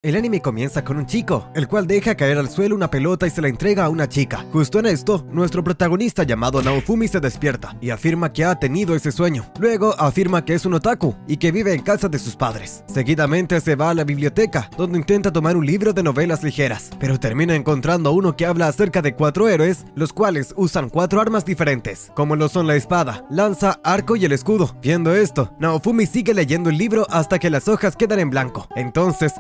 El anime comienza con un chico, el cual deja caer al suelo una pelota y se la entrega a una chica. Justo en esto, nuestro protagonista llamado Naofumi se despierta y afirma que ha tenido ese sueño. Luego afirma que es un otaku y que vive en casa de sus padres. Seguidamente se va a la biblioteca, donde intenta tomar un libro de novelas ligeras, pero termina encontrando uno que habla acerca de 4 héroes, los cuales usan 4 armas diferentes, como lo son la espada, lanza, arco y el escudo. Viendo esto, Naofumi sigue leyendo el libro hasta que las hojas quedan en blanco. Entonces,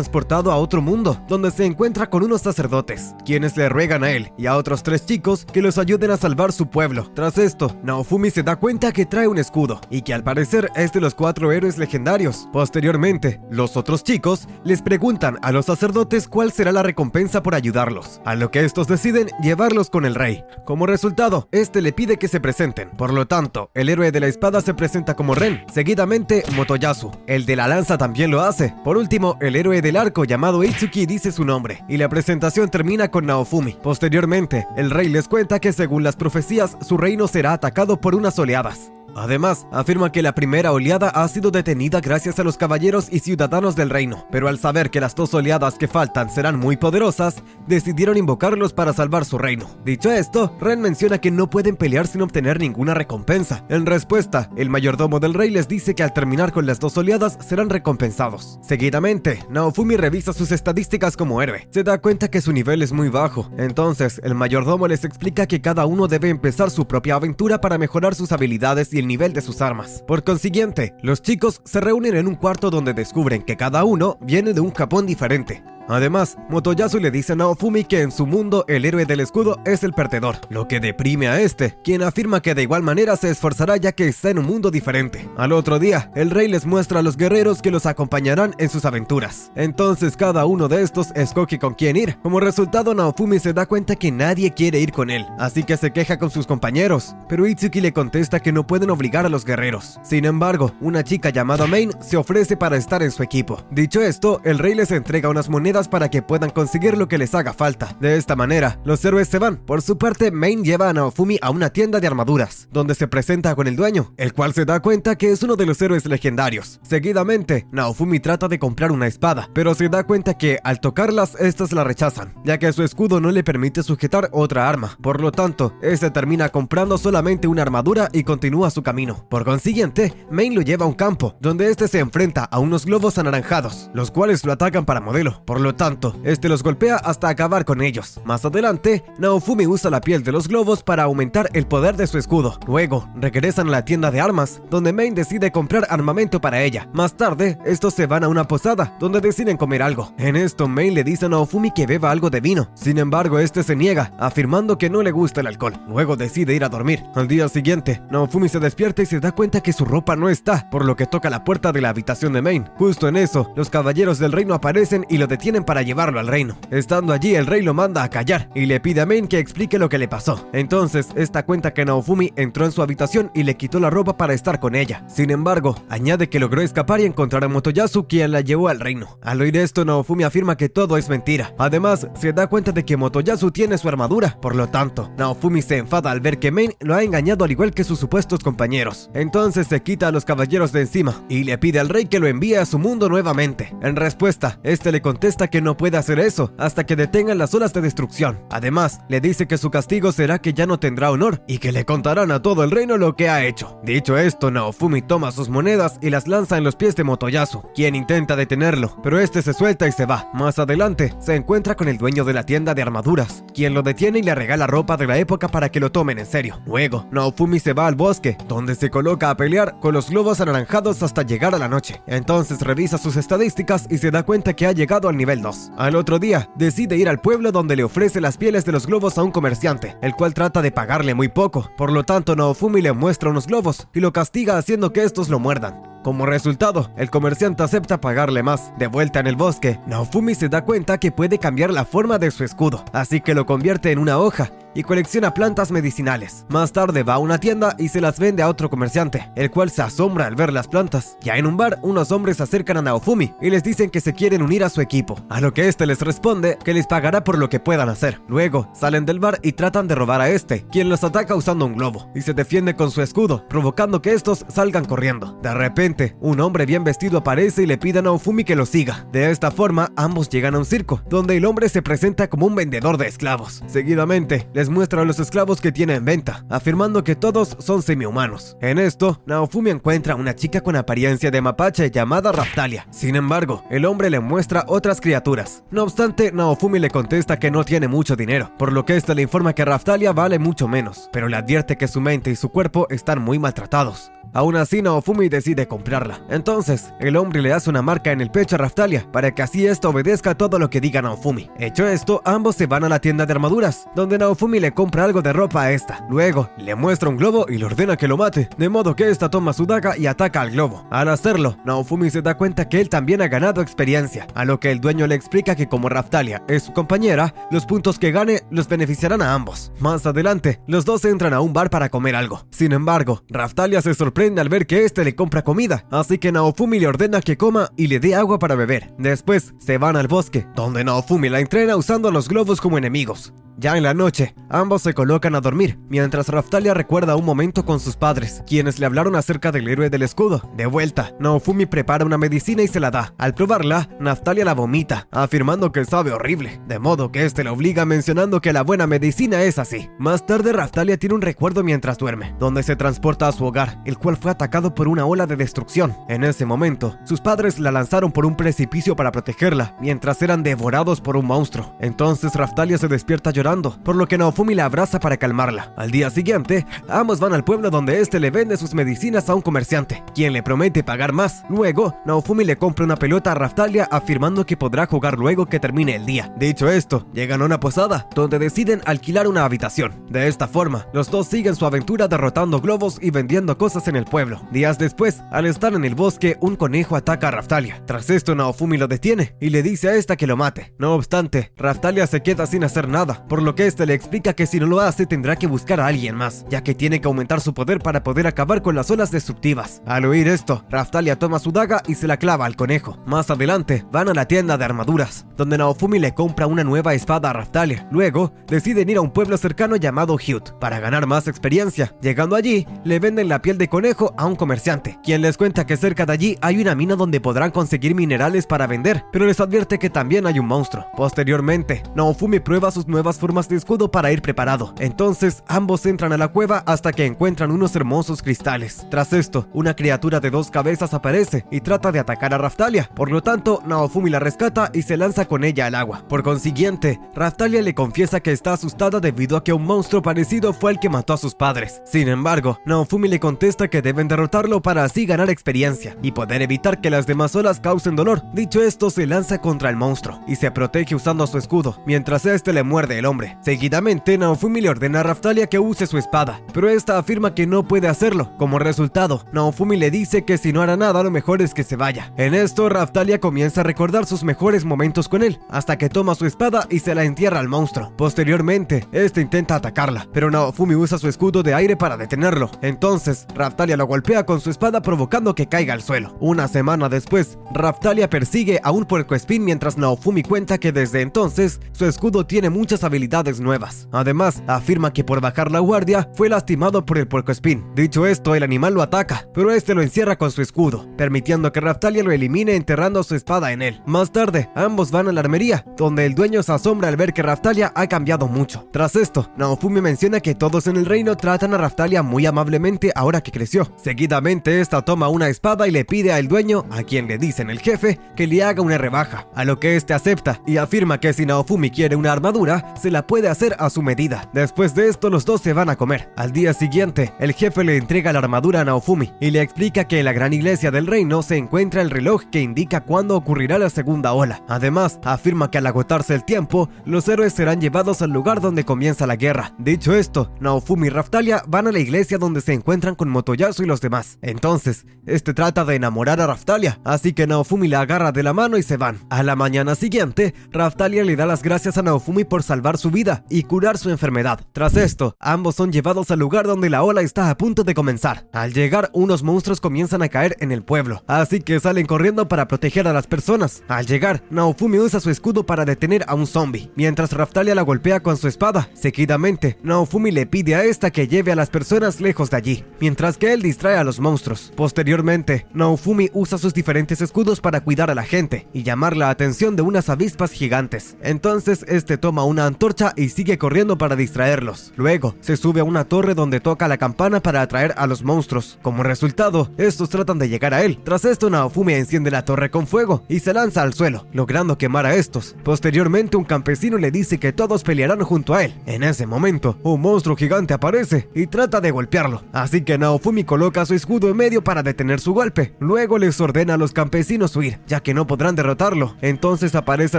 transportado a otro mundo, donde se encuentra con unos sacerdotes, quienes le ruegan a él y a otros 3 chicos que los ayuden a salvar su pueblo. Tras esto, Naofumi se da cuenta que trae un escudo, y que al parecer es de los 4 héroes legendarios. Posteriormente, los otros chicos les preguntan a los sacerdotes cuál será la recompensa por ayudarlos, a lo que estos deciden llevarlos con el rey. Como resultado, este le pide que se presenten. Por lo tanto, el héroe de la espada se presenta como Ren, seguidamente Motoyasu. El de la lanza también lo hace. Por último, el héroe del arco llamado Itsuki dice su nombre, y la presentación termina con Naofumi. Posteriormente, el rey les cuenta que según las profecías, su reino será atacado por unas oleadas. Además, afirma que la primera oleada ha sido detenida gracias a los caballeros y ciudadanos del reino, pero al saber que las 2 oleadas que faltan serán muy poderosas, decidieron invocarlos para salvar su reino. Dicho esto, Ren menciona que no pueden pelear sin obtener ninguna recompensa. En respuesta, el mayordomo del rey les dice que al terminar con las 2 oleadas serán recompensados. Seguidamente, Naofumi revisa sus estadísticas como héroe. Se da cuenta que su nivel es muy bajo, entonces el mayordomo les explica que cada uno debe empezar su propia aventura para mejorar sus habilidades y el nivel de sus armas. Por consiguiente, los chicos se reúnen en un cuarto donde descubren que cada uno viene de un Japón diferente. Además, Motoyasu le dice a Naofumi que en su mundo el héroe del escudo es el perdedor, lo que deprime a este, quien afirma que de igual manera se esforzará ya que está en un mundo diferente. Al otro día, el rey les muestra a los guerreros que los acompañarán en sus aventuras. Entonces cada uno de estos escoge con quién ir. Como resultado, Naofumi se da cuenta que nadie quiere ir con él, así que se queja con sus compañeros, pero Itsuki le contesta que no pueden obligar a los guerreros. Sin embargo, una chica llamada Main se ofrece para estar en su equipo. Dicho esto, el rey les entrega unas monedas para que puedan conseguir lo que les haga falta. De esta manera, los héroes se van. Por su parte, Main lleva a Naofumi a una tienda de armaduras, donde se presenta con el dueño, el cual se da cuenta que es uno de los héroes legendarios. Seguidamente, Naofumi trata de comprar una espada, pero se da cuenta que al tocarlas, estas la rechazan, ya que su escudo no le permite sujetar otra arma. Por lo tanto, este termina comprando solamente una armadura y continúa su camino. Por consiguiente, Main lo lleva a un campo, donde este se enfrenta a unos globos anaranjados, los cuales lo atacan para modelo. Por lo tanto, este los golpea hasta acabar con ellos. Más adelante, Naofumi usa la piel de los globos para aumentar el poder de su escudo. Luego, regresan a la tienda de armas, donde Main decide comprar armamento para ella. Más tarde, estos se van a una posada, donde deciden comer algo. En esto, Main le dice a Naofumi que beba algo de vino. Sin embargo, este se niega, afirmando que no le gusta el alcohol. Luego decide ir a dormir. Al día siguiente, Naofumi se despierta y se da cuenta que su ropa no está, por lo que toca la puerta de la habitación de Main. Justo en eso, los caballeros del reino aparecen y lo detienen para llevarlo al reino. Estando allí, el rey lo manda a callar y le pide a Main que explique lo que le pasó. Entonces, esta cuenta que Naofumi entró en su habitación y le quitó la ropa para estar con ella. Sin embargo, añade que logró escapar y encontrar a Motoyasu, quien la llevó al reino. Al oír esto, Naofumi afirma que todo es mentira. Además, se da cuenta de que Motoyasu tiene su armadura. Por lo tanto, Naofumi se enfada al ver que Main lo ha engañado al igual que sus supuestos compañeros. Entonces se quita a los caballeros de encima y le pide al rey que lo envíe a su mundo nuevamente. En respuesta, este le contesta que no puede hacer eso hasta que detengan las olas de destrucción. Además, le dice que su castigo será que ya no tendrá honor y que le contarán a todo el reino lo que ha hecho. Dicho esto, Naofumi toma sus monedas y las lanza en los pies de Motoyasu, quien intenta detenerlo, pero este se suelta y se va. Más adelante, se encuentra con el dueño de la tienda de armaduras, quien lo detiene y le regala ropa de la época para que lo tomen en serio. Luego, Naofumi se va al bosque, donde se coloca a pelear con los globos anaranjados hasta llegar a la noche. Entonces revisa sus estadísticas y se da cuenta que ha llegado al nivel 2. Al otro día, decide ir al pueblo donde le ofrece las pieles de los globos a un comerciante, el cual trata de pagarle muy poco. Por lo tanto, Naofumi le muestra unos globos y lo castiga haciendo que estos lo muerdan. Como resultado, el comerciante acepta pagarle más. De vuelta en el bosque, Naofumi se da cuenta que puede cambiar la forma de su escudo, así que lo convierte en una hoja y colecciona plantas medicinales. Más tarde va a una tienda y se las vende a otro comerciante, el cual se asombra al ver las plantas. Ya en un bar, unos hombres se acercan a Naofumi y les dicen que se quieren unir a su equipo, a lo que este les responde que les pagará por lo que puedan hacer. Luego, salen del bar y tratan de robar a este, quien los ataca usando un globo, y se defiende con su escudo, provocando que estos salgan corriendo. De repente, repente, un hombre bien vestido aparece y le pide a Naofumi que lo siga. De esta forma, ambos llegan a un circo, donde el hombre se presenta como un vendedor de esclavos. Seguidamente, les muestra a los esclavos que tiene en venta, afirmando que todos son semi-humanos. En esto, Naofumi encuentra a una chica con apariencia de mapache llamada Raftalia. Sin embargo, el hombre le muestra otras criaturas. No obstante, Naofumi le contesta que no tiene mucho dinero, por lo que este le informa que Raftalia vale mucho menos, pero le advierte que su mente y su cuerpo están muy maltratados. Aún así, Naofumi decide comprarla. Entonces, el hombre le hace una marca en el pecho a Raftalia para que así ésta obedezca todo lo que diga Naofumi. Hecho esto, ambos se van a la tienda de armaduras, donde Naofumi le compra algo de ropa a esta. Luego, le muestra un globo y le ordena que lo mate, de modo que esta toma su daga y ataca al globo. Al hacerlo, Naofumi se da cuenta que él también ha ganado experiencia, a lo que el dueño le explica que como Raftalia es su compañera, los puntos que gane los beneficiarán a ambos. Más adelante, los dos entran a un bar para comer algo. Sin embargo, Raftalia se sorprende al ver que este le compra comida, así que Naofumi le ordena que coma y le dé agua para beber. Después se van al bosque, donde Naofumi la entrena usando a los globos como enemigos. Ya en la noche, ambos se colocan a dormir, mientras Raftalia recuerda un momento con sus padres, quienes le hablaron acerca del héroe del escudo. De vuelta, Naofumi prepara una medicina y se la da. Al probarla, Raftalia la vomita, afirmando que sabe horrible, de modo que este la obliga mencionando que la buena medicina es así. Más tarde, Raftalia tiene un recuerdo mientras duerme, donde se transporta a su hogar, el cual fue atacado por una ola de destrucción. En ese momento, sus padres la lanzaron por un precipicio para protegerla, mientras eran devorados por un monstruo. Entonces Raftalia se despierta llorando, por lo que Naofumi la abraza para calmarla. Al día siguiente, ambos van al pueblo donde este le vende sus medicinas a un comerciante, quien le promete pagar más. Luego, Naofumi le compra una pelota a Raftalia, afirmando que podrá jugar luego que termine el día. Dicho esto, llegan a una posada, donde deciden alquilar una habitación. De esta forma, los dos siguen su aventura derrotando globos y vendiendo cosas en el pueblo. Días después, al estar en el bosque, un conejo ataca a Raftalia. Tras esto, Naofumi lo detiene y le dice a esta que lo mate. No obstante, Raftalia se queda sin hacer nada, por lo que este le explica que si no lo hace tendrá que buscar a alguien más, ya que tiene que aumentar su poder para poder acabar con las olas destructivas. Al oír esto, Raftalia toma su daga y se la clava al conejo. Más adelante, van a la tienda de armaduras, donde Naofumi le compra una nueva espada a Raftalia. Luego, deciden ir a un pueblo cercano llamado Hyut, para ganar más experiencia. Llegando allí, le venden la piel de conejo a un comerciante, quien les cuenta que cerca de allí hay una mina donde podrán conseguir minerales para vender, pero les advierte que también hay un monstruo. Posteriormente, Naofumi prueba sus nuevas formas de escudo para ir preparado. Entonces, ambos entran a la cueva hasta que encuentran unos hermosos cristales. Tras esto, una criatura de 2 cabezas aparece y trata de atacar a Raftalia. Por lo tanto, Naofumi la rescata y se lanza con ella al agua. Por consiguiente, Raftalia le confiesa que está asustada debido a que un monstruo parecido fue el que mató a sus padres. Sin embargo, Naofumi le contesta que deben derrotarlo para así ganar experiencia y poder evitar que las demás olas causen dolor. Dicho esto, se lanza contra el monstruo y se protege usando su escudo, mientras este le muerde el hombre. Seguidamente, Naofumi le ordena a Raftalia que use su espada, pero esta afirma que no puede hacerlo. Como resultado, Naofumi le dice que si no hará nada, lo mejor es que se vaya. En esto, Raftalia comienza a recordar sus mejores momentos con él, hasta que toma su espada y se la entierra al monstruo. Posteriormente, este intenta atacarla, pero Naofumi usa su escudo de aire para detenerlo. Entonces, Raftalia lo golpea con su espada provocando que caiga al suelo. Una semana después, Raftalia persigue a un puercoespín mientras Naofumi cuenta que desde entonces, su escudo tiene muchas habilidades nuevas. Además, afirma que por bajar la guardia, fue lastimado por el puercoespín. Dicho esto, el animal lo ataca, pero este lo encierra con su escudo, permitiendo que Raftalia lo elimine enterrando su espada en él. Más tarde, ambos van a la armería, donde el dueño se asombra al ver que Raftalia ha cambiado mucho. Tras esto, Naofumi menciona que todos en el reino tratan a Raftalia muy amablemente ahora que creció. Seguidamente, esta toma una espada y le pide al dueño, a quien le dicen el jefe, que le haga una rebaja, a lo que este acepta y afirma que si Naofumi quiere una armadura, se la puede hacer a su medida. Después de esto, los dos se van a comer. Al día siguiente, el jefe le entrega la armadura a Naofumi y le explica que en la gran iglesia del reino se encuentra el reloj que indica cuándo ocurrirá la segunda ola. Además, afirma que al agotarse el tiempo, los héroes serán llevados al lugar donde comienza la guerra. Dicho esto, Naofumi y Raftalia van a la iglesia donde se encuentran con Motoyasu y los demás. Entonces, este trata de enamorar a Raftalia, así que Naofumi la agarra de la mano y se van. A la mañana siguiente, Raftalia le da las gracias a Naofumi por salvar su vida y curar su enfermedad. Tras esto, ambos son llevados al lugar donde la ola está a punto de comenzar. Al llegar, unos monstruos comienzan a caer en el pueblo, así que salen corriendo para proteger a las personas. Al llegar, Naofumi usa su escudo para detener a un zombie, mientras Raftalia la golpea con su espada. Seguidamente, Naofumi le pide a esta que lleve a las personas lejos de allí, mientras que él distrae a los monstruos. Posteriormente, Naofumi usa sus diferentes escudos para cuidar a la gente y llamar la atención de unas avispas gigantes. Entonces, este toma una antorcha y sigue corriendo para distraerlos. Luego, se sube a una torre donde toca la campana para atraer a los monstruos. Como resultado, estos tratan de llegar a él. Tras esto, Naofumi enciende la torre con fuego y se lanza al suelo, logrando quemar a estos. Posteriormente, un campesino le dice que todos pelearán junto a él. En ese momento, un monstruo gigante aparece y trata de golpearlo, así que Naofumi coloca su escudo en medio para detener su golpe. Luego les ordena a los campesinos huir, ya que no podrán derrotarlo. Entonces aparece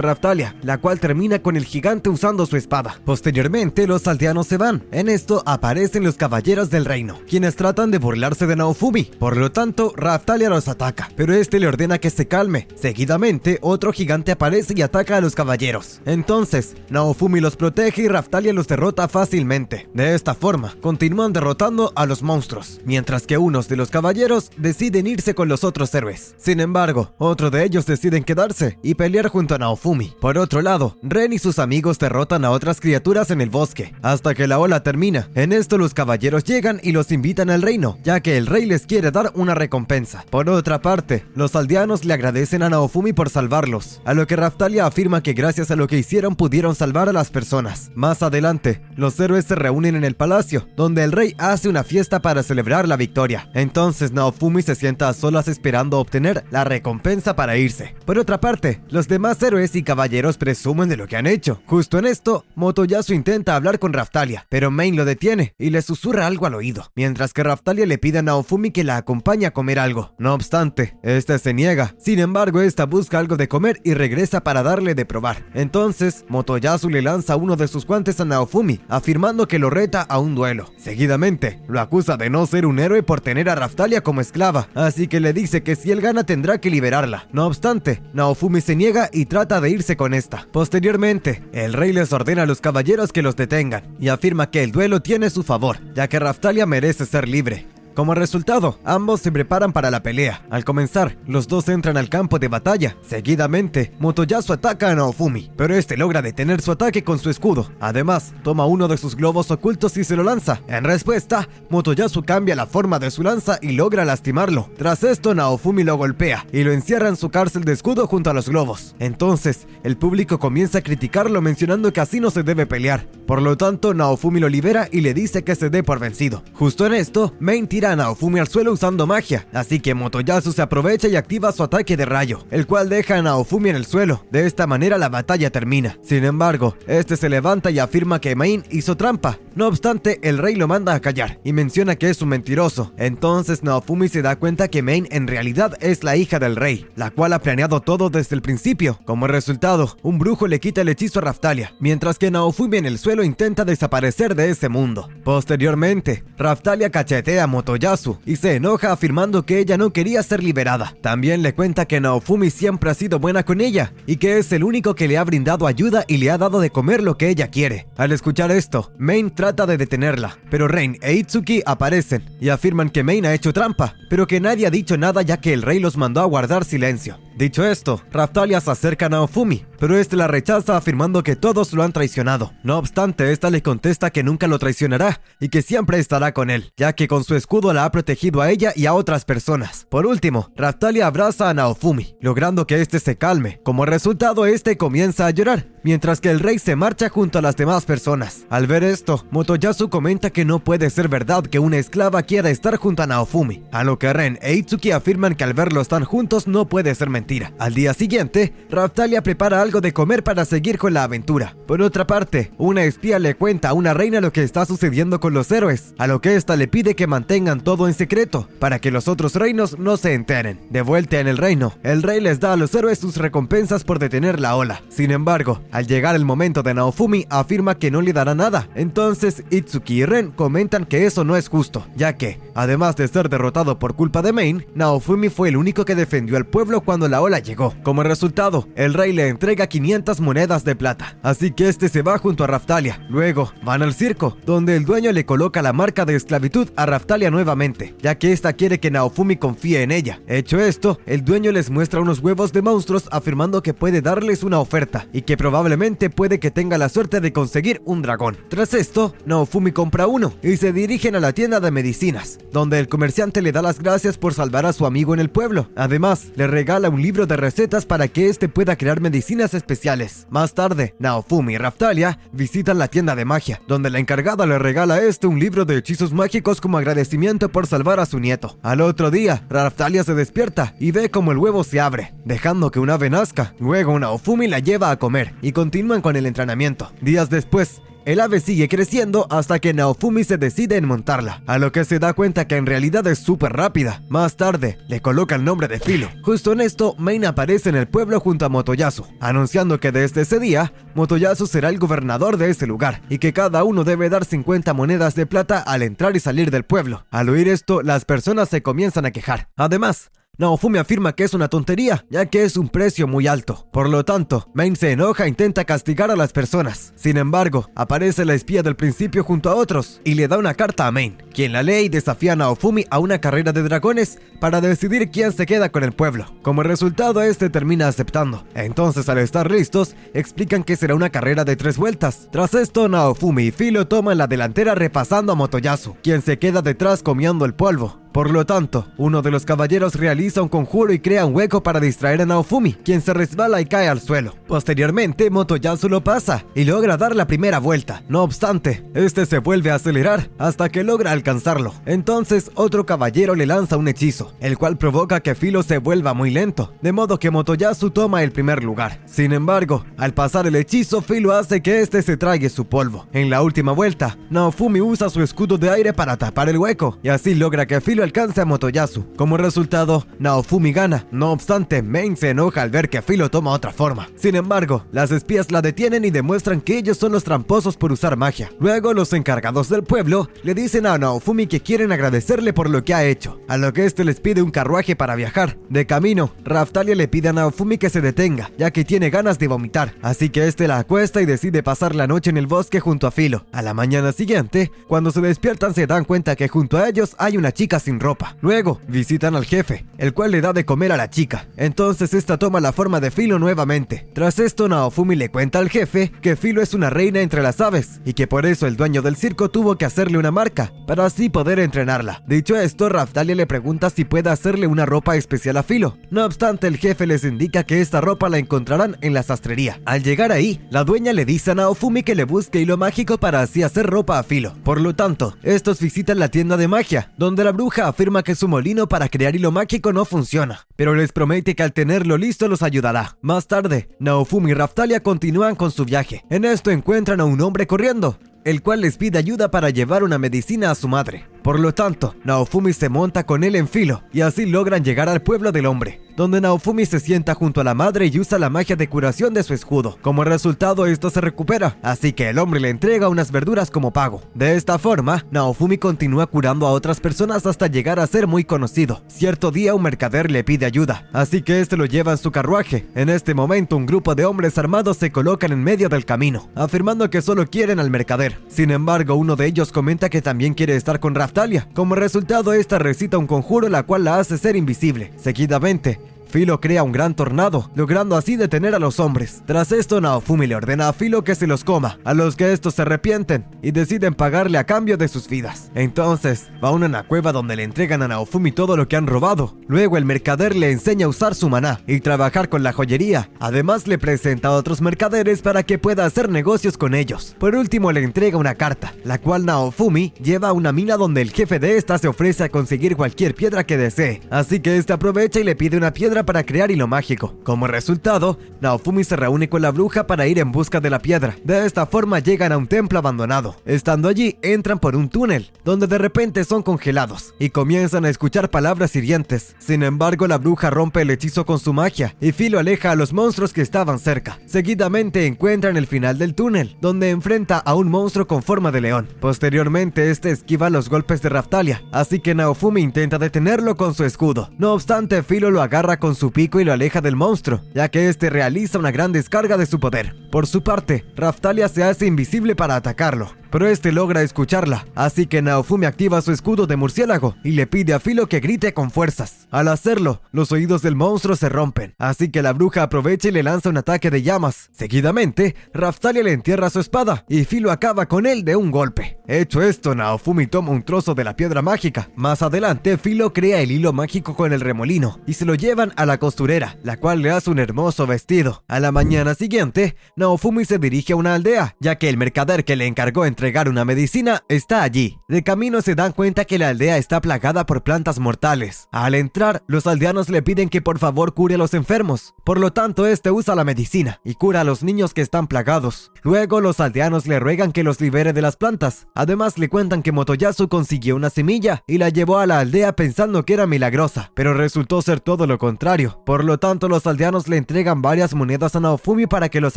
Raftalia, la cual termina con el gigante usando su espada. Posteriormente, los aldeanos se van. En esto aparecen los caballeros del reino, quienes tratan de burlarse de Naofumi. Por lo tanto, Raftalia los ataca, pero este le ordena que se calme. Seguidamente, otro gigante aparece y ataca a los caballeros. Entonces, Naofumi los protege y Raftalia los derrota fácilmente. De esta forma, continúan derrotando a los monstruos, mientras que unos de los caballeros deciden irse con los otros héroes. Sin embargo, otro de ellos deciden quedarse y pelear junto a Naofumi. Por otro lado, Ren y sus amigos derrotan a otras criaturas en el bosque, hasta que la ola termina. En esto, los caballeros llegan y los invitan al reino, ya que el rey les quiere dar una recompensa. Por otra parte, los aldeanos le agradecen a Naofumi por salvarlos, a lo que Raftalia afirma que gracias a lo que hicieron pudieron salvar a las personas. Más adelante, los héroes se reúnen en el palacio, donde el rey hace una fiesta para celebrar la victoria. Entonces Naofumi se sienta a solas esperando obtener la recompensa para irse. Por otra parte, los demás héroes y caballeros presumen de lo que han hecho. Justo en esto, Motoyasu intenta hablar con Raftalia, pero Main lo detiene y le susurra algo al oído, mientras que Raftalia le pide a Naofumi que la acompañe a comer algo. No obstante, esta se niega. Sin embargo, esta busca algo de comer y regresa para darle de probar. Entonces, Motoyasu le lanza uno de sus guantes a Naofumi, afirmando que lo reta a un duelo. Seguidamente, lo acusa de no ser un héroe por tener a Raftalia como esclava, así que le dice que si él gana tendrá que liberarla. No obstante, Naofumi se niega y trata de irse con esta. Posteriormente, el rey les ordena a los caballeros que los detengan y afirma que el duelo tiene su favor, ya que Raftalia merece ser libre. Como resultado, ambos se preparan para la pelea. Al comenzar, los dos entran al campo de batalla. Seguidamente, Motoyasu ataca a Naofumi, pero este logra detener su ataque con su escudo. Además, toma uno de sus globos ocultos y se lo lanza. En respuesta, Motoyasu cambia la forma de su lanza y logra lastimarlo. Tras esto, Naofumi lo golpea y lo encierra en su cárcel de escudo junto a los globos. Entonces, el público comienza a criticarlo mencionando que así no se debe pelear. Por lo tanto, Naofumi lo libera y le dice que se dé por vencido. Justo en esto, Main tira a Naofumi al suelo usando magia, así que Motoyasu se aprovecha y activa su ataque de rayo, el cual deja a Naofumi en el suelo. De esta manera la batalla termina. Sin embargo, este se levanta y afirma que Main hizo trampa. No obstante, el rey lo manda a callar y menciona que es un mentiroso. Entonces Naofumi se da cuenta que Main en realidad es la hija del rey, la cual ha planeado todo desde el principio. Como resultado, un brujo le quita el hechizo a Raftalia, mientras que Naofumi en el suelo intenta desaparecer de ese mundo. Posteriormente, Raftalia cachetea a Motoyasu y se enoja afirmando que ella no quería ser liberada. También le cuenta que Naofumi siempre ha sido buena con ella y que es el único que le ha brindado ayuda y le ha dado de comer lo que ella quiere. Al escuchar esto, Main trata de detenerla, pero Ren e Itsuki aparecen y afirman que Main ha hecho trampa, pero que nadie ha dicho nada ya que el rey los mandó a guardar silencio. Dicho esto, Raftalia se acerca a Naofumi, pero este la rechaza afirmando que todos lo han traicionado. No obstante, esta le contesta que nunca lo traicionará y que siempre estará con él, ya que con su escudo la ha protegido a ella y a otras personas. Por último, Raftalia abraza a Naofumi, logrando que este se calme. Como resultado, este comienza a llorar, mientras que el rey se marcha junto a las demás personas. Al ver esto, Motoyasu comenta que no puede ser verdad que una esclava quiera estar junto a Naofumi, a lo que Ren e Itsuki afirman que al verlos tan juntos no puede ser mentira. Al día siguiente, Raftalia prepara algo de comer para seguir con la aventura. Por otra parte, una espía le cuenta a una reina lo que está sucediendo con los héroes, a lo que ésta le pide que mantengan todo en secreto, para que los otros reinos no se enteren. De vuelta en el reino, el rey les da a los héroes sus recompensas por detener la ola. Sin embargo, Al llegar el momento de Naofumi, afirma que no le dará nada. Entonces Itsuki y Ren comentan que eso no es justo, ya que, además de ser derrotado por culpa de Main, Naofumi fue el único que defendió al pueblo cuando la ola llegó. Como resultado, el rey le entrega 500 monedas de plata, así que este se va junto a Raphtalia. Luego van al circo, donde el dueño le coloca la marca de esclavitud a Raphtalia nuevamente, ya que esta quiere que Naofumi confíe en ella. Hecho esto, el dueño les muestra unos huevos de monstruos afirmando que puede darles una oferta y que probablemente puede que tenga la suerte de conseguir un dragón. Tras esto, Naofumi compra uno y se dirigen a la tienda de medicinas, donde el comerciante le da las gracias por salvar a su amigo en el pueblo. Además, le regala un libro de recetas para que este pueda crear medicinas especiales. Más tarde, Naofumi y Raphtalia visitan la tienda de magia, donde la encargada le regala a este un libro de hechizos mágicos como agradecimiento por salvar a su nieto. Al otro día, Raphtalia se despierta y ve como el huevo se abre, dejando que un ave nazca. Luego Naofumi la lleva a comer y continúan con el entrenamiento. Días después, el ave sigue creciendo hasta que Naofumi se decide en montarla, a lo que se da cuenta que en realidad es súper rápida. Más tarde, le coloca el nombre de Filo. Justo en esto, Main aparece en el pueblo junto a Motoyasu, anunciando que desde ese día, Motoyasu será el gobernador de ese lugar, y que cada uno debe dar 50 monedas de plata al entrar y salir del pueblo. Al oír esto, las personas se comienzan a quejar. Además, Naofumi afirma que es una tontería, ya que es un precio muy alto. Por lo tanto, Main se enoja e intenta castigar a las personas. Sin embargo, aparece la espía del principio junto a otros y le da una carta a Main, quien la lee y desafía a Naofumi a una carrera de dragones para decidir quién se queda con el pueblo. Como resultado, este termina aceptando. Entonces, al estar listos, explican que será una carrera de 3 vueltas. Tras esto, Naofumi y Filo toman la delantera repasando a Motoyasu, quien se queda detrás comiendo el polvo. Por lo tanto, uno de los caballeros realiza un conjuro y crea un hueco para distraer a Naofumi, quien se resbala y cae al suelo. Posteriormente, Motoyasu lo pasa y logra dar la primera vuelta. No obstante, este se vuelve a acelerar hasta que logra alcanzarlo. Entonces, otro caballero le lanza un hechizo, el cual provoca que Filo se vuelva muy lento, de modo que Motoyasu toma el primer lugar. Sin embargo, al pasar el hechizo, Filo hace que este se trague su polvo. En la última vuelta, Naofumi usa su escudo de aire para tapar el hueco, y así logra que Filo alcance a Motoyasu. Como resultado, Naofumi gana. No obstante, Main se enoja al ver que Filo toma otra forma. Sin embargo, las espías la detienen y demuestran que ellos son los tramposos por usar magia. Luego, los encargados del pueblo le dicen a Naofumi que quieren agradecerle por lo que ha hecho, a lo que este les pide un carruaje para viajar. De camino, Raphtalia le pide a Naofumi que se detenga, ya que tiene ganas de vomitar, así que este la acuesta y decide pasar la noche en el bosque junto a Filo. A la mañana siguiente, cuando se despiertan, se dan cuenta que junto a ellos hay una chica sin ropa. Luego, visitan al jefe, el cual le da de comer a la chica. Entonces esta toma la forma de Filo nuevamente. Tras esto, Naofumi le cuenta al jefe que Filo es una reina entre las aves y que por eso el dueño del circo tuvo que hacerle una marca para así poder entrenarla. Dicho esto, Raphtalia le pregunta si puede hacerle una ropa especial a Filo. No obstante, el jefe les indica que esta ropa la encontrarán en la sastrería. Al llegar ahí, la dueña le dice a Naofumi que le busque hilo mágico para así hacer ropa a Filo. Por lo tanto, estos visitan la tienda de magia, donde la bruja afirma que su molino para crear hilo mágico no funciona, pero les promete que al tenerlo listo los ayudará. Más tarde, Naofumi y Raphtalia continúan con su viaje. En esto encuentran a un hombre corriendo, el cual les pide ayuda para llevar una medicina a su madre. Por lo tanto, Naofumi se monta con él en Filo, y así logran llegar al pueblo del hombre, donde Naofumi se sienta junto a la madre y usa la magia de curación de su escudo. Como resultado, esto se recupera, así que el hombre le entrega unas verduras como pago. De esta forma, Naofumi continúa curando a otras personas hasta llegar a ser muy conocido. Cierto día, un mercader le pide ayuda, así que este lo lleva en su carruaje. En este momento, un grupo de hombres armados se colocan en medio del camino, afirmando que solo quieren al mercader. Sin embargo, uno de ellos comenta que también quiere estar con Raphtalia. Como resultado, esta recita un conjuro la cual la hace ser invisible. Seguidamente, Filo crea un gran tornado, logrando así detener a los hombres. Tras esto, Naofumi le ordena a Filo que se los coma, a los que estos se arrepienten y deciden pagarle a cambio de sus vidas. Entonces, va a una cueva donde le entregan a Naofumi todo lo que han robado. Luego el mercader le enseña a usar su maná y trabajar con la joyería. Además, le presenta a otros mercaderes para que pueda hacer negocios con ellos. Por último, le entrega una carta, la cual Naofumi lleva a una mina donde el jefe de esta se ofrece a conseguir cualquier piedra que desee. Así que este aprovecha y le pide una piedra piedra para crear hilo mágico. Como resultado, Naofumi se reúne con la bruja para ir en busca de la piedra. De esta forma llegan a un templo abandonado. Estando allí, entran por un túnel, donde de repente son congelados y comienzan a escuchar palabras hirientes. Sin embargo, la bruja rompe el hechizo con su magia y Filo aleja a los monstruos que estaban cerca. Seguidamente encuentran el final del túnel, donde enfrenta a un monstruo con forma de león. Posteriormente, este esquiva los golpes de Raphtalia, así que Naofumi intenta detenerlo con su escudo. No obstante, Filo lo agarra con su pico y lo aleja del monstruo, ya que este realiza una gran descarga de su poder. Por su parte, Raphtalia se hace invisible para atacarlo, pero este logra escucharla, así que Naofumi activa su escudo de murciélago y le pide a Filo que grite con fuerzas. Al hacerlo, los oídos del monstruo se rompen, así que la bruja aprovecha y le lanza un ataque de llamas. Seguidamente, Raphtalia le entierra su espada y Filo acaba con él de un golpe. Hecho esto, Naofumi toma un trozo de la piedra mágica. Más adelante, Filo crea el hilo mágico con el remolino y se lo llevan a la costurera, la cual le hace un hermoso vestido. A la mañana siguiente, Naofumi se dirige a una aldea, ya que el mercader que le encargó entregar una medicina está allí. De camino se dan cuenta que la aldea está plagada por plantas mortales. Al entrar, los aldeanos le piden que por favor cure a los enfermos. Por lo tanto, este usa la medicina y cura a los niños que están plagados. Luego, los aldeanos le ruegan que los libere de las plantas. Además, le cuentan que Motoyasu consiguió una semilla y la llevó a la aldea pensando que era milagrosa, pero resultó ser todo lo contrario. Por lo tanto, los aldeanos le entregan varias monedas a Naofumi para que los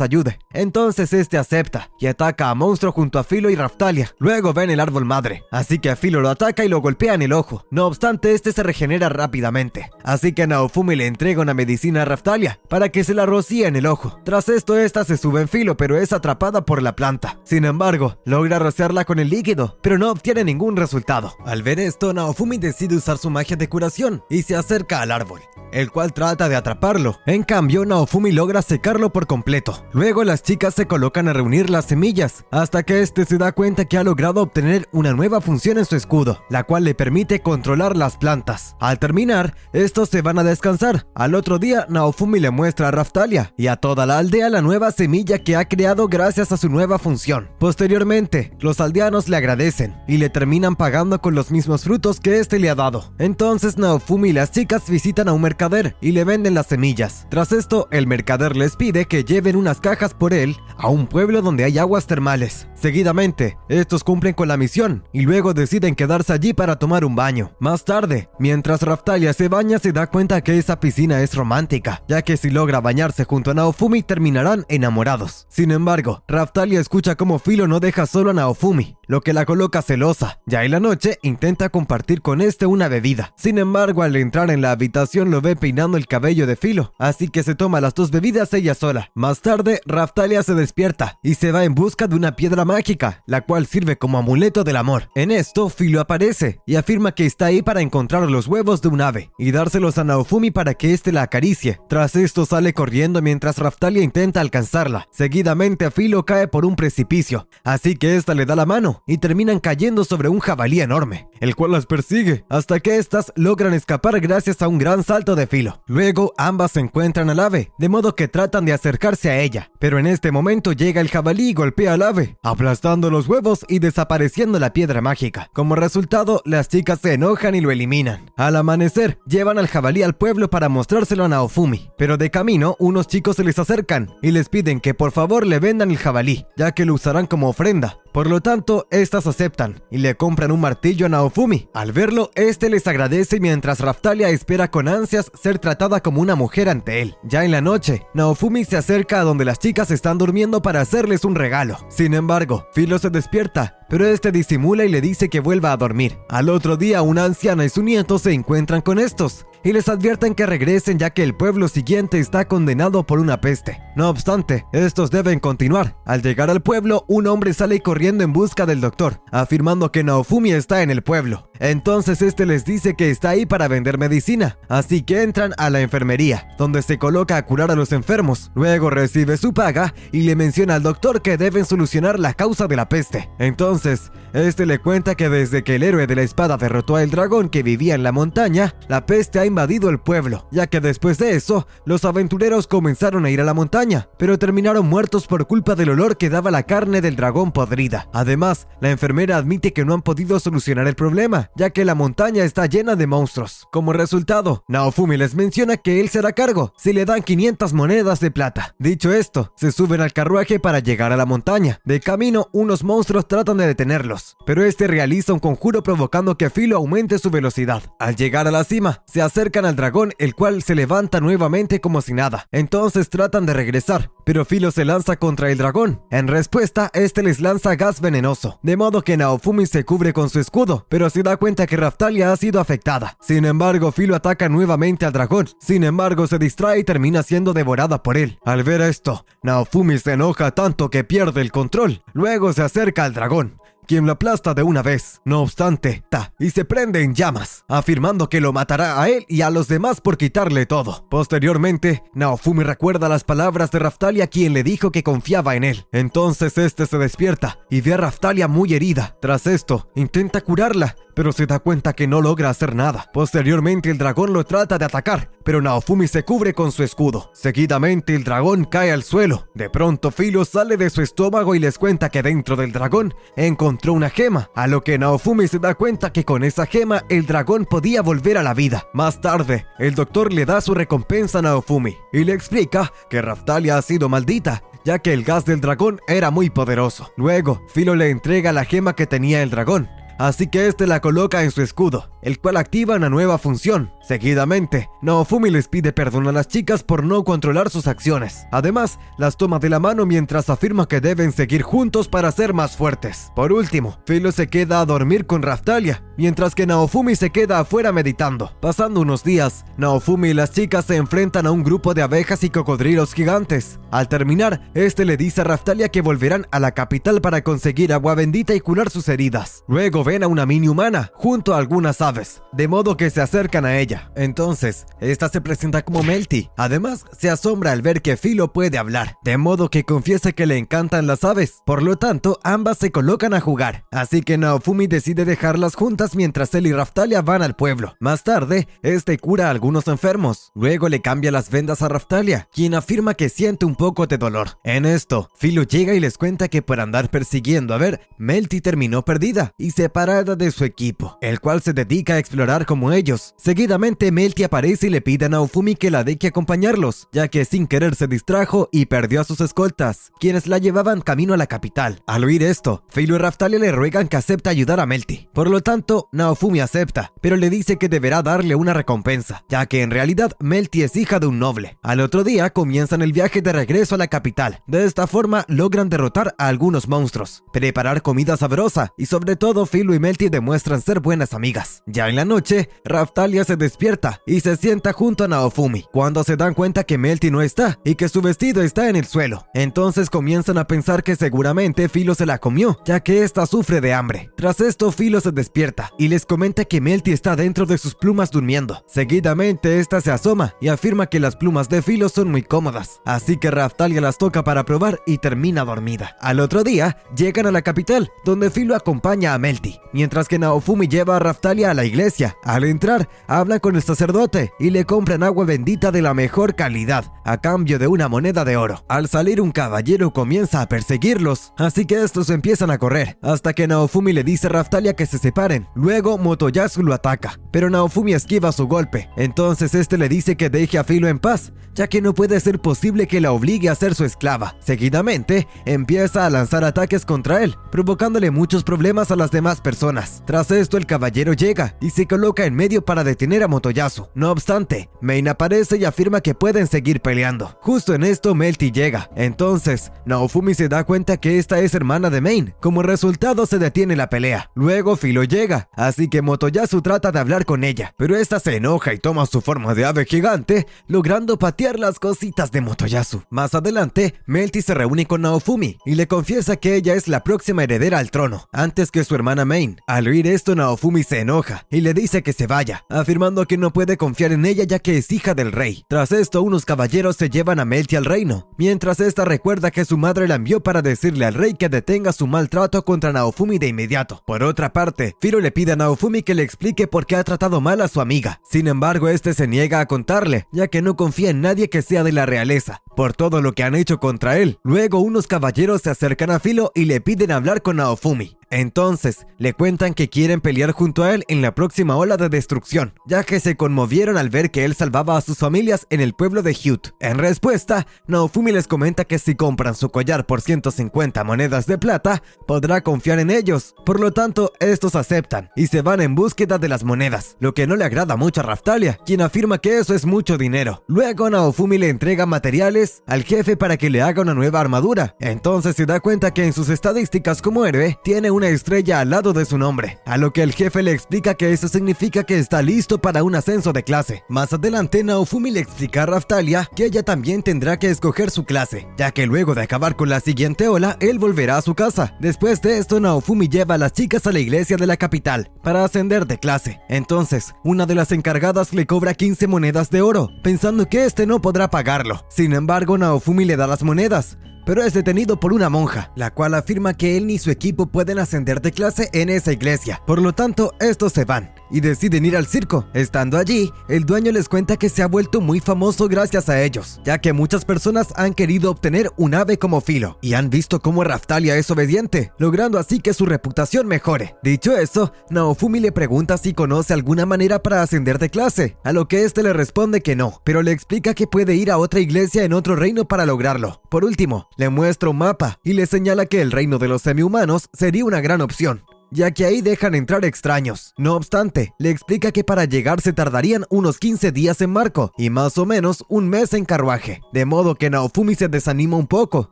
ayude. Entonces este acepta y ataca a Monstruo junto a Filo y Raphtalia. Luego ven el árbol madre, así que a Filo lo ataca y lo golpea en el ojo. No obstante, este se regenera rápidamente, así que Naofumi le entrega una medicina a Raphtalia para que se la rocíe en el ojo. Tras esto, esta se sube en Filo, pero es atrapada por la planta. Sin embargo, logra rociarla con el líquido, pero no obtiene ningún resultado. Al ver esto, Naofumi decide usar su magia de curación y se acerca al árbol, el cual trata de atraparlo. En cambio, Naofumi logra secarlo por completo. Luego las chicas se colocan a reunir las semillas, hasta que este se da cuenta que ha logrado obtener una nueva función en su escudo, la cual le permite controlar las plantas. Al terminar, estos se van a descansar. Al otro día, Naofumi le muestra a Raphtalia y a toda la aldea la nueva semilla que ha creado gracias a su nueva función. Posteriormente, los aldeanos le agradecen y le terminan pagando con los mismos frutos que este le ha dado. Entonces Naofumi y las chicas visitan a un mercader y le venden las semillas. Tras esto, el mercader les pide que lleven unas cajas por él a un pueblo donde hay aguas termales. Seguidamente, estos cumplen con la misión y luego deciden quedarse allí para tomar un baño. Más tarde, mientras Raphtalia se baña, se da cuenta que esa piscina es romántica, ya que si logra bañarse junto a Naofumi terminarán enamorados. Sin embargo, Raphtalia escucha cómo Filo no deja solo a Naofumi, lo que la coloca celosa. Ya en la noche, intenta compartir con este una bebida. Sin embargo, al entrar en la habitación lo ve peinando el cabello de Filo, así que se toma las dos bebidas ella sola. Más tarde, Raphtalia se despierta y se va en busca de una piedra mágica, la cual sirve como amuleto del amor. En esto, Filo aparece y afirma que está ahí para encontrar los huevos de un ave y dárselos a Naofumi para que éste la acaricie. Tras esto sale corriendo mientras Raphtalia intenta alcanzarla. Seguidamente Filo cae por un precipicio, así que esta le da la mano y terminan cayendo sobre un jabalí enorme, el cual las persigue hasta que estas logran escapar gracias a un gran salto de Filo. Luego ambas se encuentran al ave, de modo que tratan de acercarse a ella, pero en este momento llega el jabalí y golpea al ave, aplastando los huevos y desapareciendo la piedra mágica. Como resultado, las chicas se enojan y lo eliminan. Al amanecer, llevan al jabalí al pueblo para mostrárselo a Naofumi, pero de camino unos chicos se les acercan y les piden que por favor le vendan el jabalí, ya que lo usarán como ofrenda. Por lo tanto, estas aceptan y le compran un martillo a Naofumi. Al verlo, este les agradece mientras Raphtalia espera con ansias ser tratada como una mujer ante él. Ya en la noche, Naofumi se acerca a donde las chicas están durmiendo para hacerles un regalo. Sin embargo, Filo se despierta, pero este disimula y le dice que vuelva a dormir. Al otro día, una anciana y su nieto se encuentran con estos y les advierten que regresen, ya que el pueblo siguiente está condenado por una peste. No obstante, estos deben continuar. Al llegar al pueblo, un hombre sale corriendo en busca del doctor, afirmando que Naofumi está en el pueblo. Entonces este les dice que está ahí para vender medicina, así que entran a la enfermería, donde se coloca a curar a los enfermos. Luego recibe su paga y le menciona al doctor que deben solucionar la causa de la peste. Entonces Entonces, este le cuenta que desde que el héroe de la espada derrotó al dragón que vivía en la montaña, la peste ha invadido el pueblo, ya que después de eso, los aventureros comenzaron a ir a la montaña, pero terminaron muertos por culpa del olor que daba la carne del dragón podrida. Además, la enfermera admite que no han podido solucionar el problema, ya que la montaña está llena de monstruos. Como resultado, Naofumi les menciona que él será cargo si le dan 500 monedas de plata. Dicho esto, se suben al carruaje para llegar a la montaña. De camino, unos monstruos tratan de detenerlos, pero este realiza un conjuro provocando que Filo aumente su velocidad. Al llegar a la cima, se acercan al dragón, el cual se levanta nuevamente como si nada. Entonces tratan de regresar, pero Filo se lanza contra el dragón. En respuesta, este les lanza gas venenoso, de modo que Naofumi se cubre con su escudo, pero se da cuenta que Raftalia ha sido afectada. Sin embargo, Filo ataca nuevamente al dragón. Sin embargo, se distrae y termina siendo devorada por él. Al ver esto, Naofumi se enoja tanto que pierde el control. Luego se acerca al dragón, quien lo aplasta de una vez. No obstante, y se prende en llamas, afirmando que lo matará a él y a los demás por quitarle todo. Posteriormente, Naofumi recuerda las palabras de Raftalia, quien le dijo que confiaba en él. Entonces este se despierta y ve a Raftalia muy herida. Tras esto, intenta curarla, pero se da cuenta que no logra hacer nada. Posteriormente, el dragón lo trata de atacar, pero Naofumi se cubre con su escudo. Seguidamente, el dragón cae al suelo. De pronto, Filo sale de su estómago y les cuenta que dentro del dragón encontró una gema, a lo que Naofumi se da cuenta que con esa gema el dragón podía volver a la vida. Más tarde, el doctor le da su recompensa a Naofumi y le explica que Raftalia ha sido maldita, ya que el gas del dragón era muy poderoso. Luego, Filo le entrega la gema que tenía el dragón, así que este la coloca en su escudo, el cual activa una nueva función. Seguidamente, Naofumi les pide perdón a las chicas por no controlar sus acciones. Además, las toma de la mano mientras afirma que deben seguir juntos para ser más fuertes. Por último, Filo se queda a dormir con Raftalia, mientras que Naofumi se queda afuera meditando. Pasando unos días, Naofumi y las chicas se enfrentan a un grupo de abejas y cocodrilos gigantes. Al terminar, este le dice a Raftalia que volverán a la capital para conseguir agua bendita y curar sus heridas. Luego ven a una mini humana junto a algunas aves, de modo que se acercan a ella. Entonces, esta se presenta como Melty. Además, se asombra al ver que Filo puede hablar, de modo que confiesa que le encantan las aves. Por lo tanto, ambas se colocan a jugar, así que Naofumi decide dejarlas juntas mientras él y Raftalia van al pueblo. Más tarde, este cura a algunos enfermos. Luego le cambia las vendas a Raftalia, quien afirma que siente un poco de dolor. En esto, Filo llega y les cuenta que por andar persiguiendo a ver, Melty terminó perdida y separada de su equipo, el cual se dedica a explorar como ellos. Seguidamente, Melty aparece y le pide a Naofumi que la deje acompañarlos, ya que sin querer se distrajo y perdió a sus escoltas, quienes la llevaban camino a la capital. Al oír esto, Filo y Raftalia le ruegan que acepte ayudar a Melty. Por lo tanto, Naofumi acepta, pero le dice que deberá darle una recompensa, ya que en realidad Melty es hija de un noble. Al otro día comienzan el viaje de regreso a la capital. De esta forma logran derrotar a algunos monstruos, preparar comida sabrosa y sobre todo Filo y Melty demuestran ser buenas amigas. Ya en la noche, Raftalia se despierta y se sienta junto a Naofumi, cuando se dan cuenta que Melty no está y que su vestido está en el suelo. Entonces comienzan a pensar que seguramente Filo se la comió, ya que ésta sufre de hambre. Tras esto, Filo se despierta y les comenta que Melty está dentro de sus plumas durmiendo. Seguidamente, esta se asoma y afirma que las plumas de Filo son muy cómodas, así que Raftalia las toca para probar y termina dormida. Al otro día, llegan a la capital, donde Filo acompaña a Melty, mientras que Naofumi lleva a Raftalia a la iglesia. Al entrar, habla con el sacerdote y le compran agua bendita de la mejor calidad, a cambio de una moneda de oro. Al salir, un caballero comienza a perseguirlos, así que estos empiezan a correr, hasta que Naofumi le dice a Raftalia que se separen. Luego Motoyasu lo ataca, pero Naofumi esquiva su golpe. Entonces este le dice que deje a Filo en paz, ya que no puede ser posible que la obligue a ser su esclava. Seguidamente, empieza a lanzar ataques contra él, provocándole muchos problemas a las demás personas. Tras esto, el caballero llega y se coloca en medio para detener a Motoyasu. No obstante, Main aparece y afirma que pueden seguir peleando. Justo en esto, Melty llega. Entonces, Naofumi se da cuenta que esta es hermana de Main. Como resultado, se detiene la pelea. Luego, Filo llega, así que Motoyasu trata de hablar con ella, pero esta se enoja y toma su forma de ave gigante, logrando patear las cositas de Motoyasu. Más adelante, Melty se reúne con Naofumi y le confiesa que ella es la próxima heredera al trono, antes que su hermana Main. Al oír esto, Naofumi se enoja y le dice que se vaya, afirmando que no puede confiar en ella ya que es hija del rey. Tras esto, unos caballeros se llevan a Melty al reino, mientras esta recuerda que su madre la envió para decirle al rey que detenga su maltrato contra Naofumi de inmediato. Por otra parte, Firo le pide a Naofumi que le explique por qué ha tratado mal a su amiga. Sin embargo, este se niega a contarle, ya que no confía en nadie que sea de la realeza, por todo lo que han hecho contra él. Luego, unos caballeros se acercan a Filo y le piden hablar con Naofumi. Entonces, le cuentan que quieren pelear junto a él en la próxima ola de destrucción, ya que se conmovieron al ver que él salvaba a sus familias en el pueblo de Hyut. En respuesta, Naofumi les comenta que si compran su collar por 150 monedas de plata, podrá confiar en ellos. Por lo tanto, estos aceptan y se van en búsqueda de las monedas, lo que no le agrada mucho a Raphtalia, quien afirma que eso es mucho dinero. Luego, Naofumi le entrega materiales al jefe para que le haga una nueva armadura. Entonces se da cuenta que en sus estadísticas como héroe, tiene una estrella al lado de su nombre, a lo que el jefe le explica que eso significa que está listo para un ascenso de clase. Más adelante, Naofumi le explica a Raphtalia que ella también tendrá que escoger su clase, ya que luego de acabar con la siguiente ola, él volverá a su casa. Después de esto, Naofumi lleva a las chicas a la iglesia de la capital para ascender de clase. Entonces, una de las encargadas le cobra 15 monedas de oro, pensando que este no podrá pagarlo. Sin embargo, Naofumi le da las monedas, pero es detenido por una monja, la cual afirma que él ni su equipo pueden ascender de clase en esa iglesia. Por lo tanto, estos se van y deciden ir al circo. Estando allí, el dueño les cuenta que se ha vuelto muy famoso gracias a ellos, ya que muchas personas han querido obtener un ave como Filo y han visto cómo Raphtalia es obediente, logrando así que su reputación mejore. Dicho eso, Naofumi le pregunta si conoce alguna manera para ascender de clase, a lo que este le responde que no, pero le explica que puede ir a otra iglesia en otro reino para lograrlo. Por último, le muestra un mapa y le señala que el reino de los semihumanos sería una gran opción, ya que ahí dejan entrar extraños. No obstante, le explica que para llegar se tardarían unos 15 días en barco y más o menos un mes en carruaje, de modo que Naofumi se desanima un poco.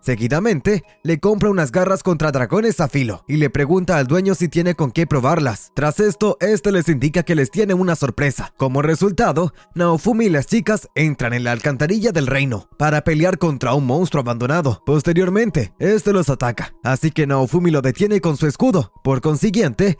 Seguidamente, le compra unas garras contra dragones a Filo y le pregunta al dueño si tiene con qué probarlas. Tras esto, este les indica que les tiene una sorpresa. Como resultado, Naofumi y las chicas entran en la alcantarilla del reino para pelear contra un monstruo abandonado. Posteriormente, este los ataca, así que Naofumi lo detiene con su escudo. Por consiguiente,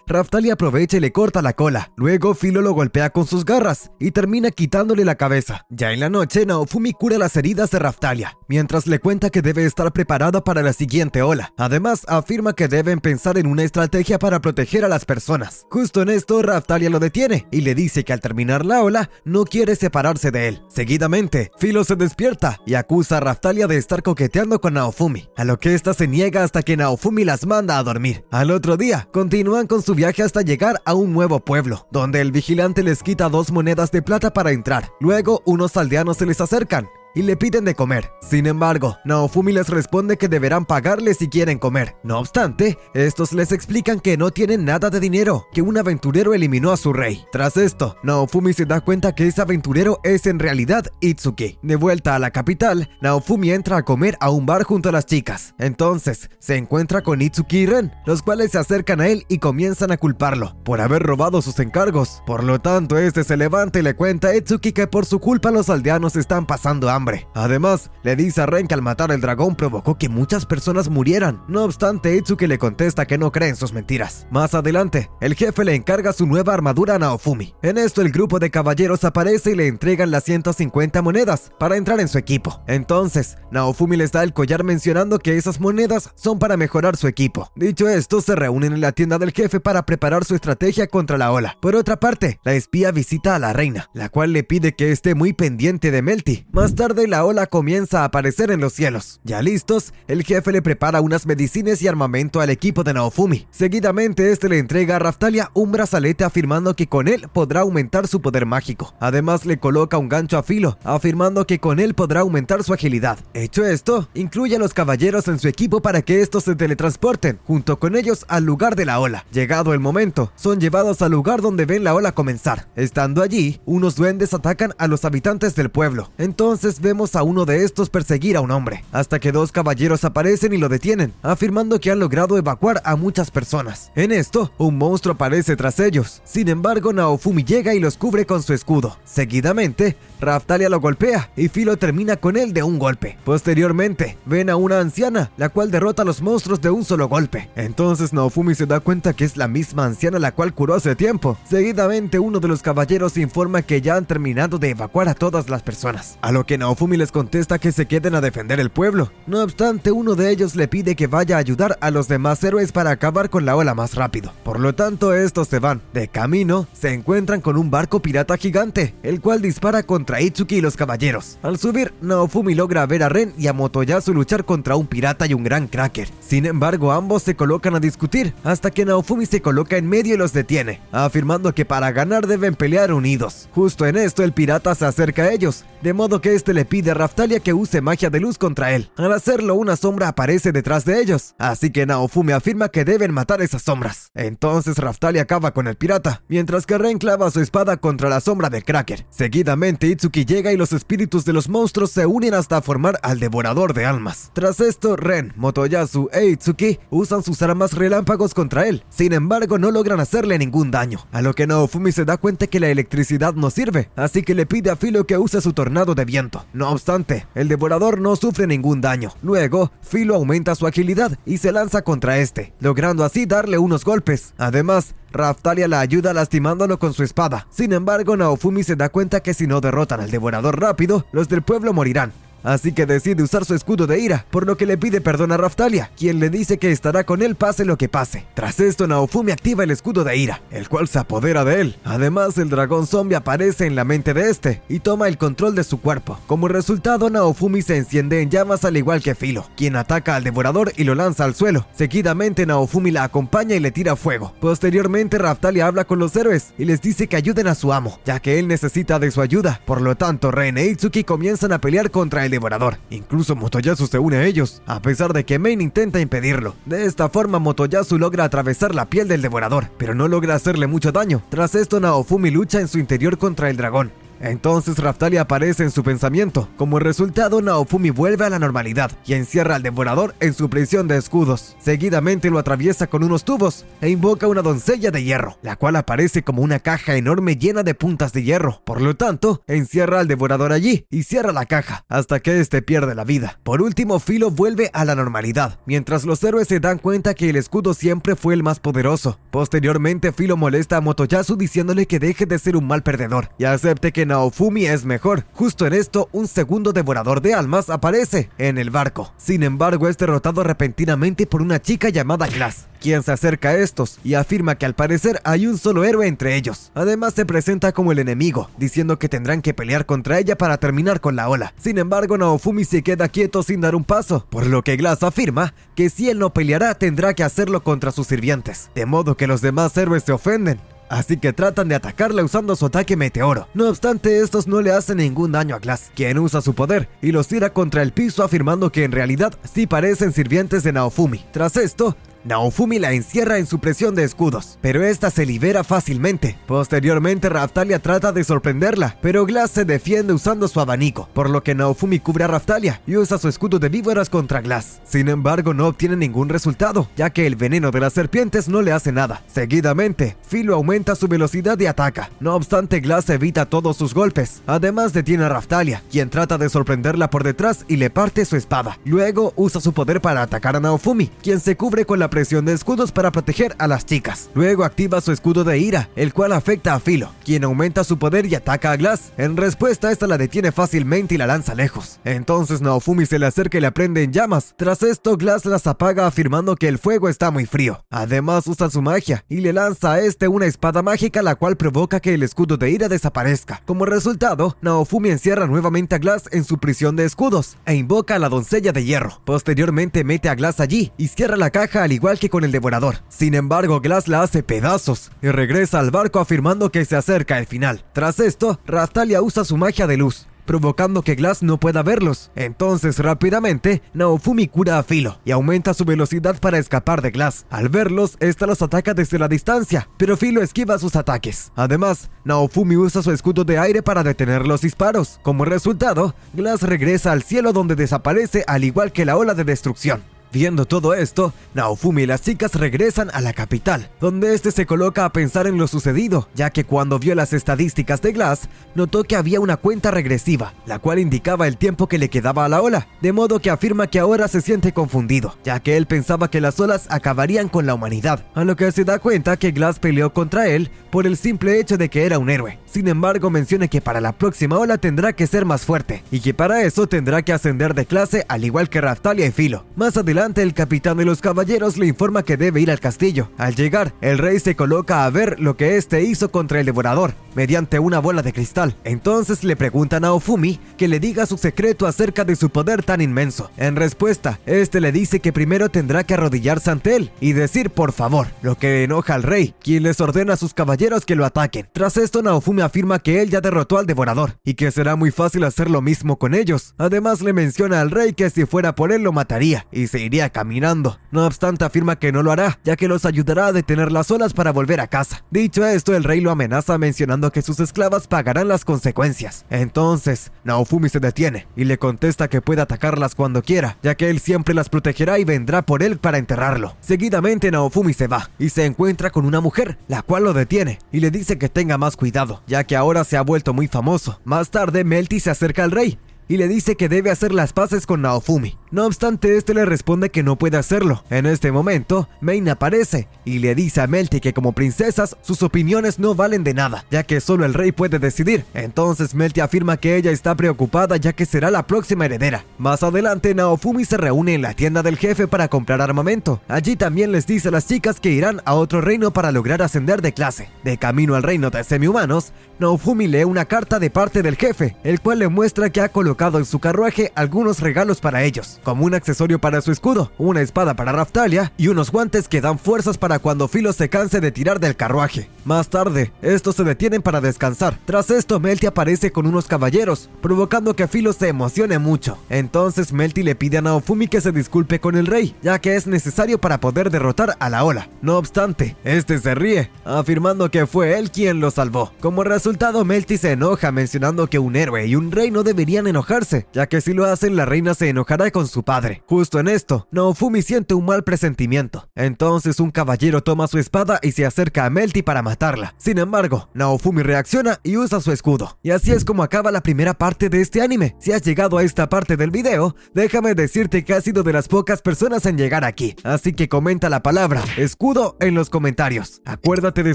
Raphtalia aprovecha y le corta la cola. Luego Filo lo golpea con sus garras y termina quitándole la cabeza. Ya en la noche, Naofumi cura las heridas de Raphtalia, mientras le cuenta que debe estar preparada para la siguiente ola. Además, afirma que deben pensar en una estrategia para proteger a las personas. Justo en esto, Raphtalia lo detiene y le dice que al terminar la ola, no quiere separarse de él. Seguidamente, Filo se despierta y acusa a Raphtalia de estar coqueteando con Naofumi, a lo que ésta se niega hasta que Naofumi las manda a dormir. Al otro día, continúan con su viaje hasta llegar a un nuevo pueblo, donde el vigilante les quita 2 monedas de plata para entrar. Luego, unos aldeanos se les acercan y le piden de comer. Sin embargo, Naofumi les responde que deberán pagarle si quieren comer. No obstante, estos les explican que no tienen nada de dinero, que un aventurero eliminó a su rey. Tras esto, Naofumi se da cuenta que ese aventurero es en realidad Itsuki. De vuelta a la capital, Naofumi entra a comer a un bar junto a las chicas. Entonces, se encuentra con Itsuki y Ren, los cuales se acercan a él y comienzan a culparlo por haber robado sus encargos. Por lo tanto, este se levanta y le cuenta a Itsuki que por su culpa los aldeanos están pasando hambre. Además, le dice a Ren que al matar el dragón provocó que muchas personas murieran. No obstante, Itsuki le contesta que no cree en sus mentiras. Más adelante, el jefe le encarga su nueva armadura a Naofumi. En esto, el grupo de caballeros aparece y le entregan las 150 monedas para entrar en su equipo. Entonces, Naofumi les da el collar mencionando que esas monedas son para mejorar su equipo. Dicho esto, se reúnen en la tienda del jefe para preparar su estrategia contra la ola. Por otra parte, la espía visita a la reina, la cual le pide que esté muy pendiente de Melty. Más tarde, la ola comienza a aparecer en los cielos. Ya listos, el jefe le prepara unas medicinas y armamento al equipo de Naofumi. Seguidamente, este le entrega a Raphtalia un brazalete afirmando que con él podrá aumentar su poder mágico. Además, le coloca un gancho a Filo, afirmando que con él podrá aumentar su agilidad. Hecho esto, incluye a los caballeros en su equipo para que estos se teletransporten junto con ellos al lugar de la ola. Llegado el momento, son llevados al lugar donde ven la ola comenzar. Estando allí, unos duendes atacan a los habitantes del pueblo. Entonces vemos a uno de estos perseguir a un hombre, hasta que dos caballeros aparecen y lo detienen, afirmando que han logrado evacuar a muchas personas. En esto, un monstruo aparece tras ellos. Sin embargo, Naofumi llega y los cubre con su escudo. Seguidamente, Raphtalia lo golpea y Philo termina con él de un golpe. Posteriormente, ven a una anciana, la cual derrota a los monstruos de un solo golpe. Entonces Naofumi se da cuenta que es la misma anciana la cual curó hace tiempo. Seguidamente, uno de los caballeros informa que ya han terminado de evacuar a todas las personas, a lo que Naofumi les contesta que se queden a defender el pueblo. No obstante, uno de ellos le pide que vaya a ayudar a los demás héroes para acabar con la ola más rápido. Por lo tanto, estos se van. De camino, se encuentran con un barco pirata gigante, el cual dispara contra Itsuki y los caballeros. Al subir, Naofumi logra ver a Ren y a Motoyasu luchar contra un pirata y un gran cracker. Sin embargo, ambos se colocan a discutir, hasta que Naofumi se coloca en medio y los detiene, afirmando que para ganar deben pelear unidos. Justo en esto, el pirata se acerca a ellos, de modo que este le pide a Raphtalia que use magia de luz contra él. Al hacerlo, una sombra aparece detrás de ellos, así que Naofumi afirma que deben matar esas sombras. Entonces Raphtalia acaba con el pirata, mientras que Ren clava su espada contra la sombra del cracker. Seguidamente, Itsuki llega y los espíritus de los monstruos se unen hasta formar al devorador de almas. Tras esto, Ren, Motoyasu e Itsuki usan sus armas relámpagos contra él. Sin embargo, no logran hacerle ningún daño, a lo que Naofumi se da cuenta que la electricidad no sirve, así que le pide a Philo que use su tornado de viento. No obstante, el devorador no sufre ningún daño. Luego, Philo aumenta su agilidad y se lanza contra este, logrando así darle unos golpes. Además, Raphtalia la ayuda lastimándolo con su espada. Sin embargo, Naofumi se da cuenta que si no derrotan al devorador rápido, los del pueblo morirán. Así que decide usar su escudo de ira, por lo que le pide perdón a Raphtalia, quien le dice que estará con él pase lo que pase. Tras esto, Naofumi activa el escudo de ira, el cual se apodera de él. Además, el dragón zombie aparece en la mente de este y toma el control de su cuerpo. Como resultado, Naofumi se enciende en llamas al igual que Philo, quien ataca al devorador y lo lanza al suelo. Seguidamente, Naofumi la acompaña y le tira fuego. Posteriormente, Raphtalia habla con los héroes y les dice que ayuden a su amo, ya que él necesita de su ayuda. Por lo tanto, Ren e Itsuki comienzan a pelear contra el devorador. Incluso Motoyasu se une a ellos, a pesar de que Main intenta impedirlo. De esta forma, Motoyasu logra atravesar la piel del devorador, pero no logra hacerle mucho daño. Tras esto, Naofumi lucha en su interior contra el dragón. Entonces Raphtalia aparece en su pensamiento. Como resultado, Naofumi vuelve a la normalidad y encierra al devorador en su prisión de escudos. Seguidamente lo atraviesa con unos tubos e invoca una doncella de hierro, la cual aparece como una caja enorme llena de puntas de hierro. Por lo tanto, encierra al devorador allí y cierra la caja hasta que este pierde la vida. Por último, Philo vuelve a la normalidad, mientras los héroes se dan cuenta que el escudo siempre fue el más poderoso. Posteriormente, Philo molesta a Motoyasu diciéndole que deje de ser un mal perdedor y acepte que Naofumi es mejor. Justo en esto, un segundo devorador de almas aparece en el barco. Sin embargo, es derrotado repentinamente por una chica llamada Glass, quien se acerca a estos y afirma que al parecer hay un solo héroe entre ellos. Además, se presenta como el enemigo, diciendo que tendrán que pelear contra ella para terminar con la ola. Sin embargo, Naofumi se queda quieto sin dar un paso, por lo que Glass afirma que si él no peleará, tendrá que hacerlo contra sus sirvientes, de modo que los demás héroes se ofenden. Así que tratan de atacarle usando su ataque meteoro. No obstante, estos no le hacen ningún daño a Glass, quien usa su poder y los tira contra el piso, afirmando que en realidad sí parecen sirvientes de Naofumi. Tras esto, Naofumi la encierra en su prisión de escudos, pero esta se libera fácilmente. Posteriormente, Raphtalia trata de sorprenderla, pero Glass se defiende usando su abanico, por lo que Naofumi cubre a Raphtalia y usa su escudo de víboras contra Glass. Sin embargo, no obtiene ningún resultado, ya que el veneno de las serpientes no le hace nada. Seguidamente, Philo aumenta su velocidad y ataca. No obstante, Glass evita todos sus golpes. Además, detiene a Raphtalia, quien trata de sorprenderla por detrás y le parte su espada. Luego, usa su poder para atacar a Naofumi, quien se cubre con la presión de escudos para proteger a las chicas. Luego activa su escudo de ira, el cual afecta a Philo, quien aumenta su poder y ataca a Glass. En respuesta, esta la detiene fácilmente y la lanza lejos. Entonces Naofumi se le acerca y la prende en llamas. Tras esto, Glass las apaga afirmando que el fuego está muy frío. Además, usa su magia y le lanza a este una espada mágica, la cual provoca que el escudo de ira desaparezca. Como resultado, Naofumi encierra nuevamente a Glass en su prisión de escudos e invoca a la doncella de hierro. Posteriormente mete a Glass allí y cierra la caja al igual que con el devorador. Sin embargo, Glass la hace pedazos y regresa al barco afirmando que se acerca el final. Tras esto, Raphtalia usa su magia de luz provocando que Glass no pueda verlos. Entonces rápidamente, Naofumi cura a Philo y aumenta su velocidad para escapar de Glass. Al verlos, esta los ataca desde la distancia, pero Philo esquiva sus ataques. Además, Naofumi usa su escudo de aire para detener los disparos. Como resultado, Glass regresa al cielo donde desaparece al igual que la ola de destrucción. Viendo todo esto, Naofumi y las chicas regresan a la capital, donde este se coloca a pensar en lo sucedido, ya que cuando vio las estadísticas de Glass, notó que había una cuenta regresiva, la cual indicaba el tiempo que le quedaba a la ola, de modo que afirma que ahora se siente confundido, ya que él pensaba que las olas acabarían con la humanidad, a lo que se da cuenta que Glass peleó contra él por el simple hecho de que era un héroe. Sin embargo, menciona que para la próxima ola tendrá que ser más fuerte, y que para eso tendrá que ascender de clase al igual que Raphtalia y Philo. Más adelante, el capitán de los caballeros le informa que debe ir al castillo. Al llegar, el rey se coloca a ver lo que este hizo contra el devorador, mediante una bola de cristal. Entonces le pregunta a Naofumi que le diga su secreto acerca de su poder tan inmenso. En respuesta, este le dice que primero tendrá que arrodillarse ante él y decir por favor, lo que enoja al rey, quien les ordena a sus caballeros que lo ataquen. Tras esto, Naofumi afirma que él ya derrotó al devorador y que será muy fácil hacer lo mismo con ellos. Además, le menciona al rey que si fuera por él lo mataría y se iría caminando. No obstante, afirma que no lo hará, ya que los ayudará a detener las olas para volver a casa. Dicho esto, el rey lo amenaza mencionando que sus esclavas pagarán las consecuencias. Entonces, Naofumi se detiene y le contesta que puede atacarlas cuando quiera, ya que él siempre las protegerá y vendrá por él para enterrarlo. Seguidamente, Naofumi se va y se encuentra con una mujer, la cual lo detiene y le dice que tenga más cuidado, ya que ahora se ha vuelto muy famoso. Más tarde, Melty se acerca al rey y le dice que debe hacer las paces con Naofumi. No obstante, este le responde que no puede hacerlo. En este momento, Main aparece y le dice a Melty que como princesas, sus opiniones no valen de nada, ya que solo el rey puede decidir. Entonces Melty afirma que ella está preocupada ya que será la próxima heredera. Más adelante, Naofumi se reúne en la tienda del jefe para comprar armamento. Allí también les dice a las chicas que irán a otro reino para lograr ascender de clase. De camino al reino de semihumanos, Naofumi lee una carta de parte del jefe, el cual le muestra que ha colocado en su carruaje algunos regalos para ellos, como un accesorio para su escudo, una espada para Raphtalia y unos guantes que dan fuerzas para cuando Philo se canse de tirar del carruaje. Más tarde, estos se detienen para descansar. Tras esto, Melty aparece con unos caballeros, provocando que Philo se emocione mucho. Entonces Melty le pide a Naofumi que se disculpe con el rey, ya que es necesario para poder derrotar a la ola. No obstante, este se ríe, afirmando que fue él quien lo salvó. Como resultado, Melty se enoja mencionando que un héroe y un rey no deberían enojarse, ya que si lo hacen, la reina se enojará con su padre. Justo en esto, Naofumi siente un mal presentimiento. Entonces un caballero toma su espada y se acerca a Melty para matarla. Sin embargo, Naofumi reacciona y usa su escudo. Y así es como acaba la primera parte de este anime. Si has llegado a esta parte del video, déjame decirte que has sido de las pocas personas en llegar aquí. Así que comenta la palabra escudo en los comentarios. Acuérdate de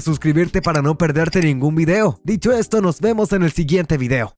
suscribirte para no perderte ningún video. Dicho esto, nos vemos en el siguiente video.